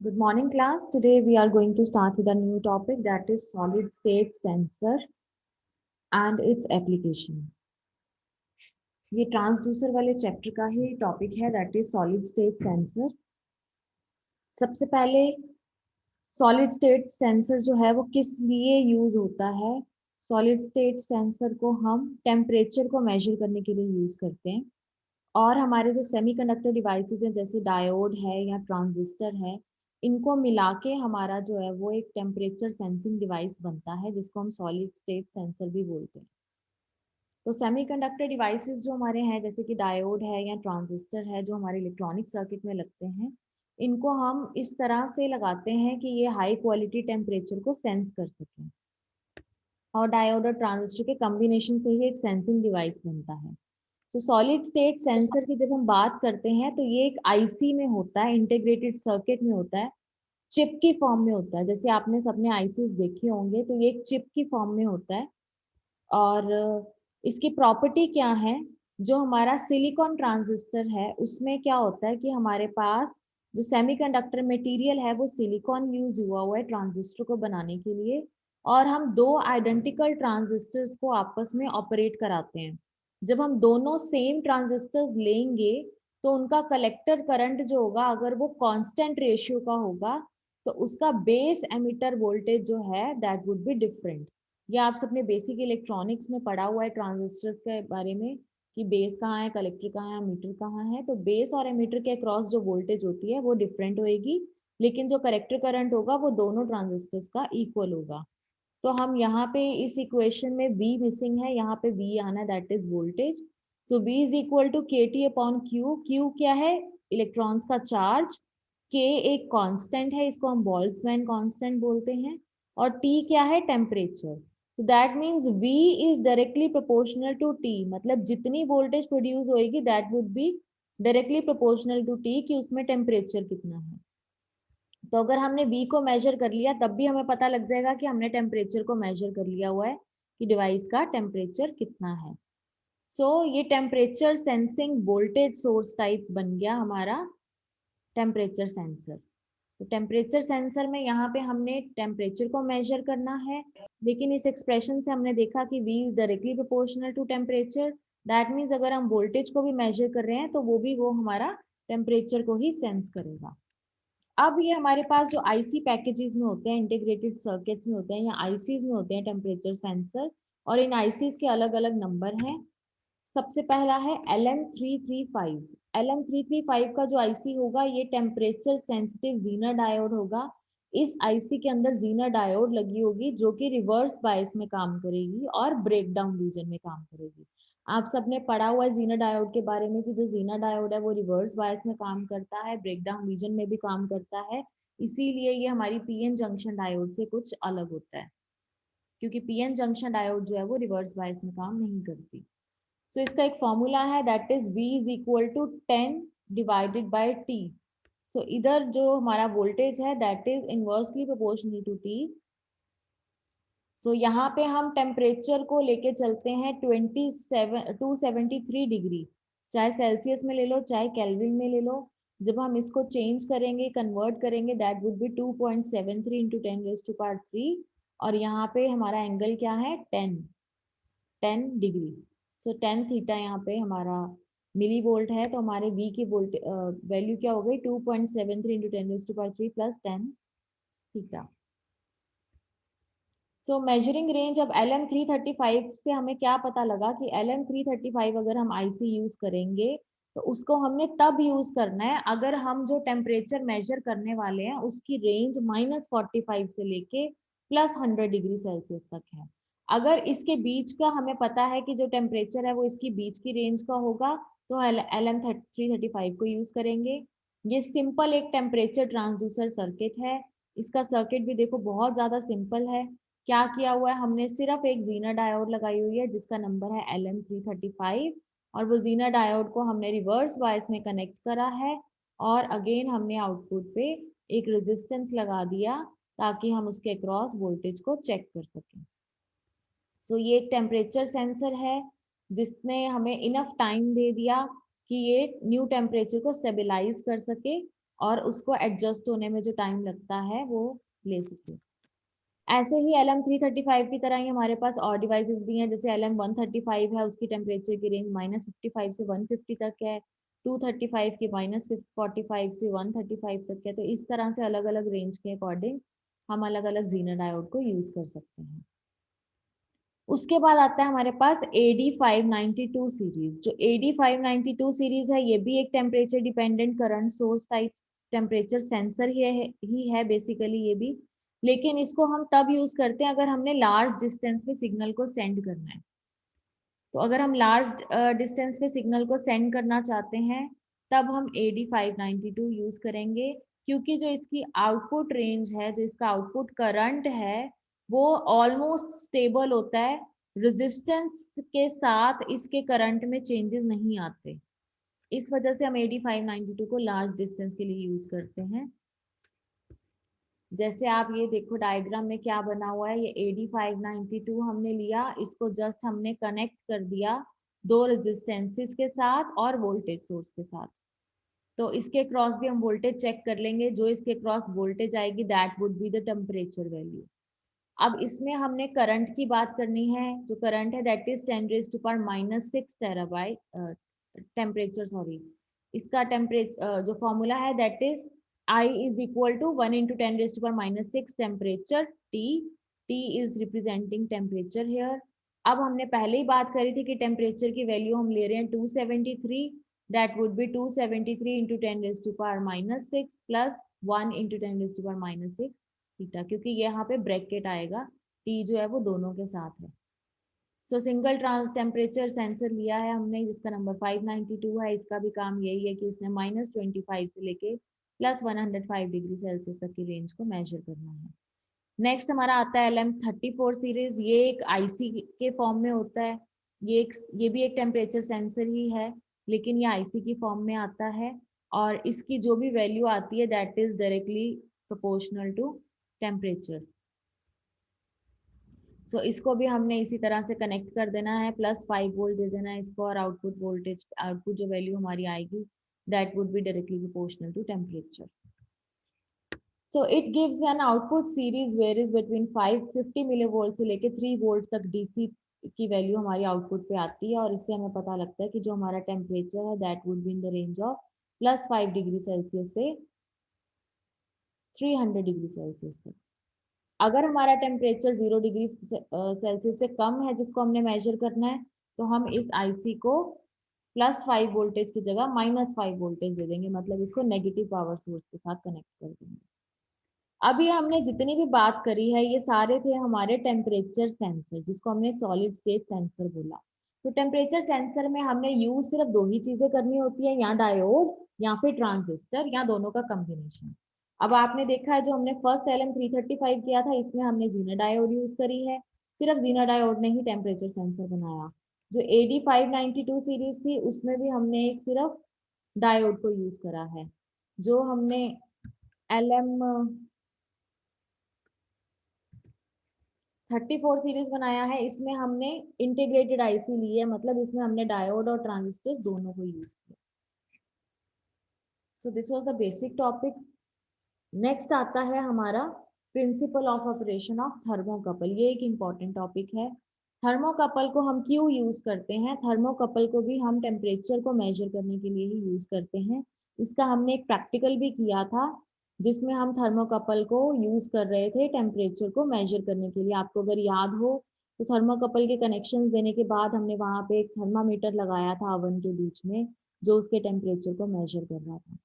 Good morning, class. Today we are going to start with a new topic that is solid state sensor and its applications. ये transducer वाले chapter का ही topic है that is solid state sensor. सबसे पहले solid state sensor जो है वो किस लिए यूज होता है। सॉलिड स्टेट सेंसर को हम टेम्परेचर को मेजर करने के लिए यूज करते हैं और हमारे जो सेमीकंडक्टर डिवाइसेस हैं जैसे डायोड है या ट्रांजिस्टर है, इनको मिला के हमारा जो है वो एक टेम्परेचर सेंसिंग डिवाइस बनता है जिसको हम सॉलिड स्टेट सेंसर भी बोलते हैं। तो सेमीकंडक्टर डिवाइसेस जो हमारे हैं जैसे कि डायोड है या ट्रांजिस्टर है जो हमारे इलेक्ट्रॉनिक सर्किट में लगते हैं, इनको हम इस तरह से लगाते हैं कि ये हाई क्वालिटी टेम्परेचर को सेंस कर सकें और डायोड और ट्रांजिस्टर के कॉम्बिनेशन से ही एक सेंसिंग डिवाइस बनता है। तो सॉलिड स्टेट सेंसर की जब हम बात करते हैं तो ये एक आईसी में होता है, इंटीग्रेटेड सर्किट में होता है, चिप की फॉर्म में होता है। जैसे आपने सबने आईसीज देखे होंगे तो ये एक चिप की फॉर्म में होता है। और इसकी प्रॉपर्टी क्या है, जो हमारा सिलिकॉन ट्रांजिस्टर है उसमें क्या होता है कि हमारे पास जो सेमीकंडक्टर मटेरियल है वो सिलिकॉन यूज हुआ है ट्रांजिस्टर को बनाने के लिए, और हम दो आइडेंटिकल ट्रांजिस्टर्स को आपस में ऑपरेट कराते हैं। जब हम दोनों सेम ट्रांजिस्टर्स लेंगे तो उनका कलेक्टर करंट जो होगा अगर वो कांस्टेंट रेशियो का होगा तो उसका बेस एमिटर वोल्टेज जो है दैट वुड बी डिफरेंट। या आप सबने बेसिक इलेक्ट्रॉनिक्स में पढ़ा हुआ है ट्रांजिस्टर्स के बारे में कि बेस कहाँ है, कलेक्टर कहाँ है, मीटर कहाँ है। तो बेस और एमीटर के अक्रॉस जो वोल्टेज होती है वो डिफरेंट होएगी, लेकिन जो कलेक्टर करंट होगा वो दोनों ट्रांजिस्टर्स का इक्वल होगा। तो हम यहाँ पे इस इक्वेशन में V मिसिंग है, यहाँ पे V आना है that is voltage. So V is equal to K T upon Q. Q क्या है, इलेक्ट्रॉन्स का चार्ज। K एक कांस्टेंट है, इसको हम बोल्ट्जमैन कांस्टेंट बोलते हैं। और T क्या है, टेम्परेचर। तो that means V is directly proportional to T, मतलब जितनी वोल्टेज प्रोड्यूस होएगी that would be directly proportional to T कि उसमें टेम्परेचर कितना है। तो अगर हमने V को मेजर कर लिया तब भी हमें पता लग जाएगा कि हमने टेम्परेचर को मेजर कर लिया हुआ है कि डिवाइस का टेम्परेचर कितना है। ये temperature sensing voltage source type बन गया हमारा टेम्परेचर सेंसर। तो टेम्परेचर सेंसर में यहाँ पे हमने टेम्परेचर को मेजर करना है, लेकिन इस एक्सप्रेशन से हमने देखा कि V is directly proportional to temperature. That means अगर हम वोल्टेज को भी मेजर कर रहे हैं तो वो भी वो हमारा टेम्परेचर को ही सेंस करेगा। अब ये हमारे पास जो आईसी पैकेजेस में होते हैं, इंटीग्रेटेड सर्किट्स में होते हैं या आईसीज में होते हैं टेम्परेचर सेंसर, और इन आईसीज के अलग अलग नंबर हैं। सबसे पहला है LM335। LM335 का जो आईसी होगा ये टेम्परेचर सेंसिटिव जीनर डायोड होगा। इस आईसी के अंदर जीनर डायोड लगी होगी जो कि रिवर्स बायस में काम करेगी और ब्रेक डाउन रीजन में काम करेगी। आप सबने पढ़ा हुआ है जीनर डायोड के बारे में कि जो जीनर डायोड है वो रिवर्स बायस में काम करता है, ब्रेक डाउन रीजन में भी काम करता है। इसीलिए ये हमारी पीएन जंक्शन डायोड से कुछ अलग होता है, क्योंकि पीएन जंक्शन डायोड जो है वो रिवर्स बायस में काम नहीं करती। सो इसका एक फॉर्मूला है that is V is equal to 10 divided by T। So इधर जो हमारा वोल्टेज है that is inversely proportional to T। So यहाँ पे हम टेम्परेचर को लेके चलते हैं 273 डिग्री, चाहे सेल्सियस में ले लो चाहे केल्विन में ले लो। जब हम इसको चेंज करेंगे, कन्वर्ट करेंगे, दैट वुड बी 2.73 इंटू 10⁻³ और यहाँ पे हमारा एंगल क्या है, 10 डिग्री। सो 10 थीटा यहाँ पे हमारा मिली वोल्ट है, तो हमारे V की वोल्ट वैल्यू क्या हो गई, 2.73 इंटू 10⁻³ प्लस 10 थीटा। सो मेजरिंग रेंज अब LM335 से हमें क्या पता लगा कि LM335 अगर हम आईसी यूज करेंगे तो उसको हमने तब यूज करना है अगर हम जो टेम्परेचर मेजर करने वाले हैं उसकी रेंज -45 से लेके +100 डिग्री सेल्सियस तक है। अगर इसके बीच का हमें पता है कि जो टेम्परेचर है वो इसकी बीच की रेंज का होगा तो LM335 को यूज करेंगे। ये सिंपल एक टेम्परेचर ट्रांसड्यूसर सर्किट है। इसका सर्किट भी देखो बहुत ज्यादा सिंपल है। क्या किया हुआ है, हमने सिर्फ एक जीना डायोड लगाई हुई है जिसका नंबर है LM335, और वो जीना डायोड को हमने रिवर्स बायस में कनेक्ट करा है और अगेन हमने आउटपुट पे एक रेजिस्टेंस लगा दिया ताकि हम उसके अक्रॉस वोल्टेज को चेक कर सकें। ये एक टेम्परेचर सेंसर है जिसने हमें इनफ टाइम दे दिया कि ये न्यू टेम्परेचर को स्टेबलाइज कर सके और उसको एडजस्ट होने में जो टाइम लगता है वो ले सके। ऐसे ही LM335 की तरह ही हमारे पास और डिवाइसेस भी हैं, जैसे LM135 है, उसकी टेम्परेचर की रेंज -55 से 150 तक है, 235 की -45 से 135 तक है। तो इस तरह से अलग अलग रेंज के अकॉर्डिंग हम अलग अलग जीनर डायोड को यूज कर सकते हैं। उसके बाद आता है हमारे पास AD592 सीरीज। जो AD592 सीरीज है, ये भी एक temperature dependent current source type temperature sensor ही है बेसिकली ये भी। लेकिन इसको हम तब यूज करते हैं अगर हमने लार्ज डिस्टेंस पे सिग्नल को सेंड करना है। तो अगर हम लार्ज डिस्टेंस पे सिग्नल को सेंड करना चाहते हैं तब हम AD592 यूज करेंगे, क्योंकि जो इसकी आउटपुट रेंज है, जो इसका आउटपुट करंट है, वो ऑलमोस्ट स्टेबल होता है। रेजिस्टेंस के साथ इसके करंट में चेंजेस नहीं आते। इस वजह से हम AD592 को लार्ज डिस्टेंस के लिए यूज करते हैं। जैसे आप ये देखो डायग्राम में क्या बना हुआ है, ये AD592 हमने लिया, इसको जस्ट हमने कनेक्ट कर दिया दो रेजिस्टेंसेस के साथ और वोल्टेज सोर्स के साथ। तो इसके क्रॉस भी हम वोल्टेज चेक कर लेंगे, जो इसके क्रॉस वोल्टेज आएगी that would be the temperature value. अब इसमें हमने करंट की बात करनी है, जो करंट है that is 10⁻⁻6 terabyte temperature, sorry, इसका टेम्परेचर जो फॉर्मूला है that is I is equal to 1 into 10⁻⁶ temperature T. T is representing temperature here. अब हमने पहले ही बात करी थी कि टेम्परेचर की वैल्यू हम ले रहे हैं 273, that would B 273 into 10⁻⁶ plus 1 into 10⁻⁶ theta, क्योंकि यहाँ पे ब्रैकेट आएगा, T जो है वो दोनों के साथ है। So single trans temperature sensor लिया है हमने, जिसका नंबर 592 है। इसका भी काम यही है कि इसने -25 से लेके +105 डिग्री सेल्सियस तक की रेंज को मेजर करना है। नेक्स्ट हमारा आता है LM34 सीरीज। ये एक आईसी के फॉर्म में होता है। ये भी एक टेम्परेचर सेंसर ही है, लेकिन ये आईसी की फॉर्म में आता है और इसकी जो भी वैल्यू आती है that is directly proportional to temperature. So इसको भी हमने इसी तरह से कनेक्ट कर देना है, +5 वोल्ट दे देना है इसको, और आउटपुट वोल्टेज, आउटपुट जो वैल्यू हमारी आएगी that would be directly proportional to temperature. So it gives an output series varies between 550 millivolt से लेके 3 वोल्ट तक डीसी की वैल्यू हमारी आउटपुट पे आती है, और इससे हमें पता लगता है कि जो हमारा टेम्परेचर है that would be in the range of +5 degree Celsius से 300 डिग्री सेल्सियस तक। अगर हमारा टेम्परेचर 0 डिग्री सेल्सियस से कम है जिसको हमने मेजर करना है, तो हम इस आईसी को +5 वोल्टेज की जगह -5 वोल्टेज दे देंगे, मतलब इसको नेगेटिव पावर सोर्स के साथ कनेक्ट कर देंगे। अभी हमने जितनी भी बात करी है ये सारे थे हमारे टेम्परेचर सेंसर, जिसको हमने सॉलिड स्टेट सेंसर बोला। तो टेम्परेचर सेंसर में हमने यूज सिर्फ दो ही चीजें करनी होती है, या डायोड या फिर ट्रांजिस्टर, या दोनों का कॉम्बिनेशन। अब आपने देखा है जो हमने फर्स्ट LM335 किया था, इसमें हमने जीना डायोड यूज करी है। सिर्फ जीना डायोड ने ही टेम्परेचर सेंसर बनाया। जो AD592 सीरीज थी उसमें भी हमने एक सिर्फ डायोड को यूज करा है। जो हमने LM34 सीरीज बनाया है, इसमें हमने इंटीग्रेटेड आईसी ली है, मतलब इसमें हमने डायोड और ट्रांजिस्टर दोनों को यूज किया। So this was the basic topic. Next आता है हमारा principle of operation of thermocouple. ये एक इम्पॉर्टेंट टॉपिक है। थर्मोकपल को हम क्यों यूज करते हैं? थर्मोकपल को भी हम टेम्परेचर को मेजर करने के लिए ही यूज करते हैं। इसका हमने एक प्रैक्टिकल भी किया था, जिसमें हम थर्मोकपल को यूज कर रहे थे टेम्परेचर को मेजर करने के लिए। आपको अगर याद हो तो थर्मोकपल के कनेक्शन देने के बाद हमने वहां पे एक थर्मामीटर लगाया था ओवन के बीच में, जो उसके टेम्परेचर को मेजर कर रहा था।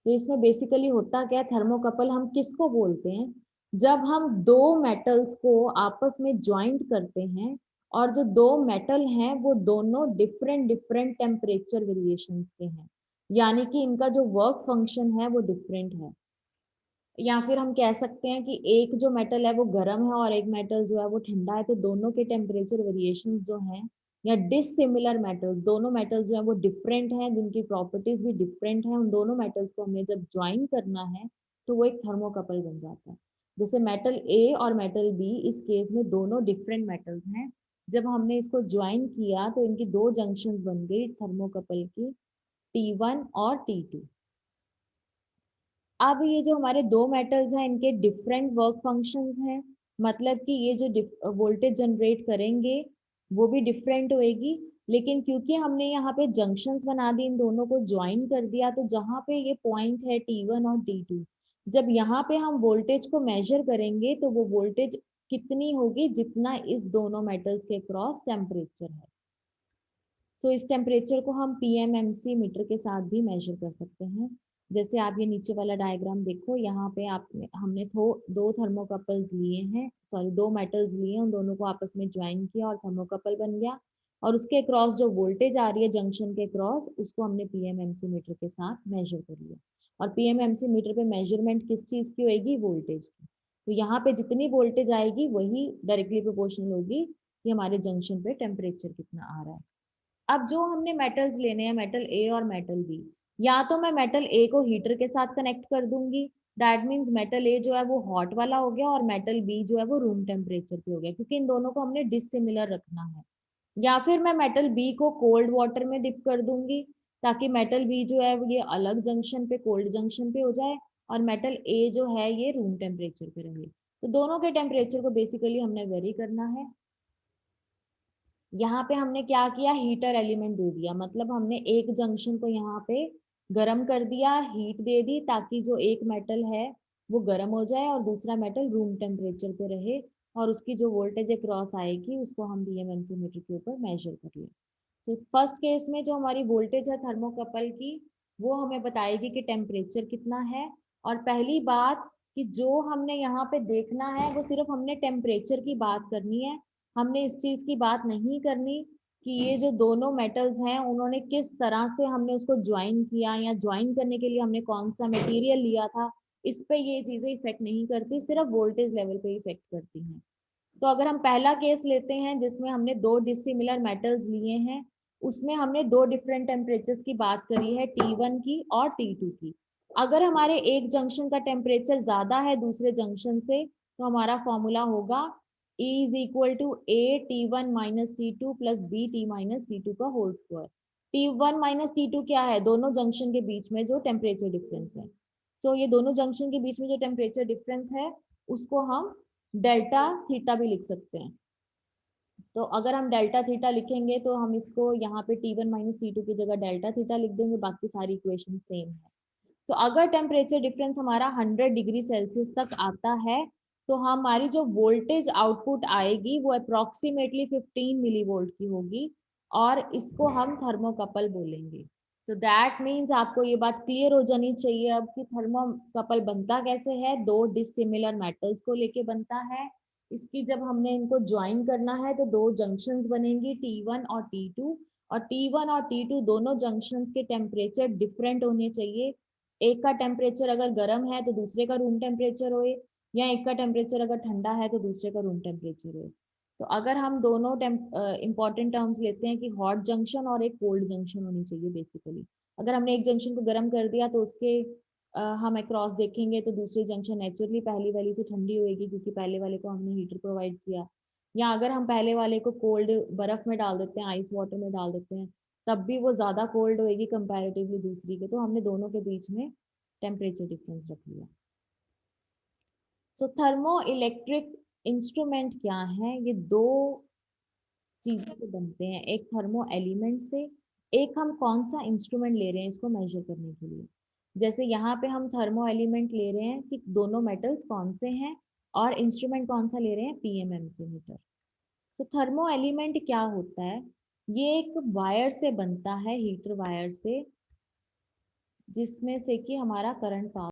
तो इसमें बेसिकली होता क्या है, थर्मोकपल हम किसको बोलते हैं? जब हम दो मेटल्स को आपस में ज्वाइंट करते हैं और जो दो मेटल हैं वो दोनों डिफरेंट डिफरेंट टेम्परेचर वेरिएशंस के हैं, यानी कि इनका जो वर्क फंक्शन है वो डिफरेंट है। या फिर हम कह सकते हैं कि एक जो मेटल है वो गर्म है और एक मेटल जो है वो ठंडा है, तो दोनों के टेम्परेचर वेरिएशंस जो हैं, या डिसिमिलर मेटल्स, दोनों मेटल्स जो है वो डिफरेंट हैं, जिनकी प्रॉपर्टीज भी डिफरेंट हैं, उन दोनों मेटल्स को हमें जब ज्वाइन करना है तो वो एक थर्मोकपल बन जाता है। जैसे मेटल ए और मेटल बी, इस केस में दोनों डिफरेंट मेटल्स हैं। जब हमने इसको ज्वाइन किया तो इनकी दो जंक्शन बन गई थर्मोकपल की, T1 और T2। अब ये जो हमारे दो मेटल्स हैं इनके डिफरेंट वर्क फंक्शंस हैं, मतलब कि ये जो वोल्टेज जनरेट करेंगे वो भी डिफरेंट होएगी, लेकिन क्योंकि हमने यहाँ पे जंक्शंस बना दी, इन दोनों को ज्वाइन कर दिया, तो जहाँ पे ये पॉइंट है T1 और T2, जब यहाँ पे हम वोल्टेज को मेजर करेंगे तो वो वोल्टेज कितनी होगी, जितना इस दोनों मेटल्स के क्रॉस टेम्परेचर है। तो इस टेम्परेचर को हम PMMC मीटर के साथ भी मेजर कर सकते हैं। जैसे आप ये नीचे वाला डायग्राम देखो, यहाँ पे आपने हमने दो थर्मोकपल्स लिए हैं, सॉरी दो मेटल्स लिए हैं, उन दोनों को आपस में ज्वाइन किया और थर्मोकपल बन गया, और उसके क्रॉस जो वोल्टेज आ रही है जंक्शन के क्रॉस, उसको हमने PMMC मीटर के साथ मेजर कर लिया। और PMMC मीटर पे मेजरमेंट किस चीज की होगी, वोल्टेज की। तो यहाँ पे जितनी वोल्टेज आएगी वही डायरेक्टली प्रोपोर्शनल होगी कि हमारे जंक्शन पे टेम्परेचर कितना आ रहा है। अब जो हमने मेटल्स लेने हैं, मेटल ए और मेटल बी, या तो मैं मेटल ए को हीटर के साथ कनेक्ट कर दूंगी, दैट मीन्स मेटल ए जो है वो हॉट वाला हो गया और मेटल बी जो है वो रूम टेम्परेचर पे हो गया, क्योंकि इन दोनों को हमने डिसिमिलर रखना है। या फिर मैं मेटल बी को कोल्ड वाटर में डिप कर दूंगी, ताकि मेटल बी जो है ये अलग जंक्शन पे, कोल्ड जंक्शन पे हो जाए, और मेटल ए जो है ये रूम टेम्परेचर पे रहे। तो दोनों के टेम्परेचर को बेसिकली हमने वेरी करना है। यहाँ पे हमने क्या किया, हीटर एलिमेंट दे दिया, मतलब हमने एक जंक्शन को यहाँ पे गर्म कर दिया, हीट दे दी, ताकि जो एक मेटल है वो गर्म हो जाए और दूसरा मेटल रूम टेम्परेचर पे रहे, और उसकी जो वोल्टेज क्रॉस आएगी उसको हम PMMC मीटर के ऊपर मेजर कर ले। तो फर्स्ट केस में जो हमारी वोल्टेज है थर्मोकपल की, वो हमें बताएगी कि टेम्परेचर कितना है। और पहली बात कि जो हमने यहाँ पे देखना है वो सिर्फ हमने टेम्परेचर की बात करनी है, हमने इस चीज की बात नहीं करनी कि ये जो दोनों मेटल्स हैं उन्होंने किस तरह से हमने उसको ज्वाइन किया, या ज्वाइन करने के लिए हमने कौन सा मटेरियल लिया था। इस पे ये चीजें इफेक्ट नहीं करती, सिर्फ वोल्टेज लेवल पे इफेक्ट करती हैं। तो अगर हम पहला केस लेते हैं जिसमें हमने दो डिसिमिलर मेटल्स लिए हैं, उसमें हमने दो डिफरेंट टेम्परेचर्स की बात करी है, T1 की और T2 की। अगर हमारे एक जंक्शन का टेम्परेचर ज्यादा है दूसरे जंक्शन से, तो हमारा फॉर्मूला होगा E is equal to A T1 minus T2 plus B T minus T2 का whole square. T1 minus T2 क्या है, दोनों जंक्शन के बीच में जो टेम्परेचर डिफरेंस है। सो ये दोनों जंक्शन के बीच में जो टेम्परेचर डिफरेंस है उसको हम डेल्टा थीटा भी लिख सकते हैं। तो अगर हम डेल्टा थीटा लिखेंगे तो हम इसको यहाँ पे T1 माइनस T2 की जगह डेल्टा थीटा लिख देंगे, बाकी सारी इक्वेशन सेम है। तो अगर टेम्परेचर डिफरेंस हमारा 100 डिग्री सेल्सियस तक आता है, तो हमारी जो वोल्टेज आउटपुट आएगी वो अप्रोक्सीमेटली 15 मिली वोल्ट की होगी, और इसको हम थर्मोकपल बोलेंगे। तो दैट मीन्स आपको ये बात क्लियर हो जानी चाहिए अब कि थर्मोकपल बनता कैसे है, दो डिसिमिलर मेटल्स को लेके बनता है। इसकी जब हमने इनको ज्वाइन करना है तो दो जंक्शंस बनेंगी T1 और T2, और T1 और T2 दोनों जंक्शंस के टेम्परेचर डिफरेंट होने चाहिए। एक का टेम्परेचर अगर गर्म है तो दूसरे का रूम टेम्परेचर होए, या एक का टेम्परेचर अगर ठंडा है तो दूसरे का रूम टेम्परेचर होए। तो अगर हम दोनों इंपॉर्टेंट टर्म्स लेते हैं कि हॉट जंक्शन और एक कोल्ड जंक्शन होनी चाहिए बेसिकली। अगर हमने एक जंक्शन को गर्म कर दिया तो उसके हम अक्रॉस देखेंगे तो दूसरी जंक्शन नेचुरली पहली वाली से ठंडी होएगी, क्योंकि पहले वाले को हमने हीटर प्रोवाइड किया। या अगर हम पहले वाले को कोल्ड बर्फ में डाल देते हैं, आइस वाटर में डाल देते हैं, तब भी वो ज्यादा कोल्ड होएगी कंपैरेटिवली दूसरी के। तो हमने दोनों के बीच में टेम्परेचर डिफरेंस रख लिया। सो थर्मो इलेक्ट्रिक इंस्ट्रूमेंट क्या है, ये दो चीजों से बनते हैं, एक थर्मो एलिमेंट से, एक हम कौन सा इंस्ट्रूमेंट ले रहे हैं इसको मेजर करने के लिए। जैसे यहाँ पे हम थर्मो एलिमेंट ले रहे हैं कि दोनों मेटल्स कौन से हैं, और इंस्ट्रूमेंट कौन सा ले रहे हैं, PMMC मीटर। तो थर्मो एलिमेंट क्या होता है, ये एक वायर से बनता है, हीटर वायर से, जिसमें से कि हमारा करंट पास